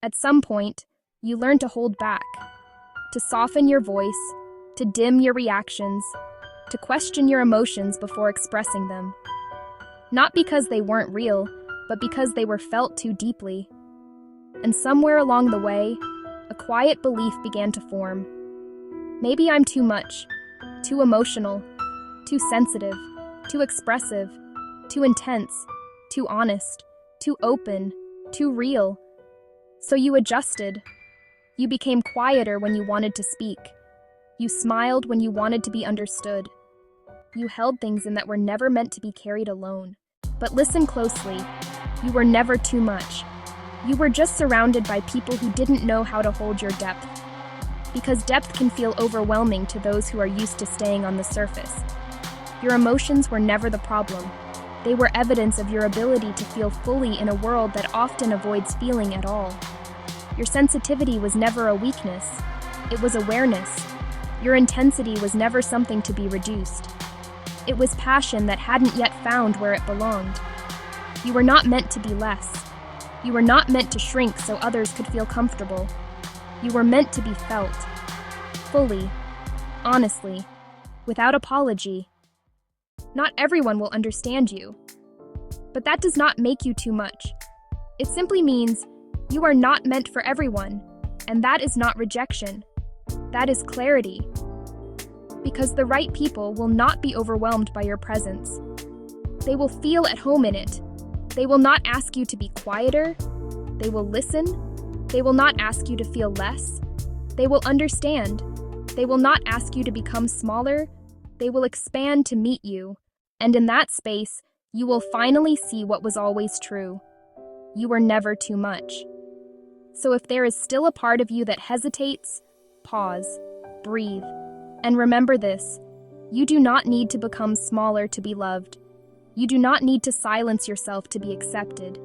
At some point, you learn to hold back, to soften your voice, to dim your reactions, to question your emotions before expressing them. Not because they weren't real, but because they were felt too deeply. And somewhere along the way, a quiet belief began to form. Maybe I'm too much, too emotional, too sensitive, too expressive, too intense, too honest, too open, too real. So you adjusted. You became quieter when you wanted to speak. You smiled when you wanted to be understood. You held things in that were never meant to be carried alone. But listen closely. You were never too much. You were just surrounded by people who didn't know how to hold your depth. Because depth can feel overwhelming to those who are used to staying on the surface. Your emotions were never the problem. They were evidence of your ability to feel fully in a world that often avoids feeling at all. Your sensitivity was never a weakness. It was awareness. Your intensity was never something to be reduced. It was passion that hadn't yet found where it belonged. You were not meant to be less. You were not meant to shrink so others could feel comfortable. You were meant to be felt. Fully. Honestly. Without apology. Not everyone will understand you. But that does not make you too much. It simply means you are not meant for everyone, and that is not rejection. That is clarity. Because the right people will not be overwhelmed by your presence. They will feel at home in it. They will not ask you to be quieter. They will listen. They will not ask you to feel less. They will understand. They will not ask you to become smaller. They will expand to meet you. And in that space, you will finally see what was always true. You were never too much. So if there is still a part of you that hesitates, pause, breathe, and remember this: you do not need to become smaller to be loved. You do not need to silence yourself to be accepted.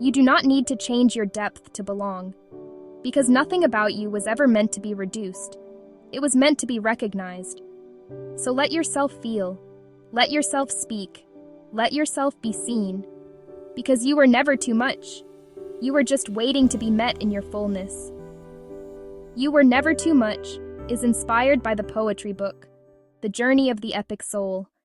You do not need to change your depth to belong. Because nothing about you was ever meant to be reduced. It was meant to be recognized. So let yourself feel. Let yourself speak. Let yourself be seen. Because you were never too much. You were just waiting to be met in your fullness. You Were Never Too Much is inspired by the poetry book, The Journey of the Epic Soul,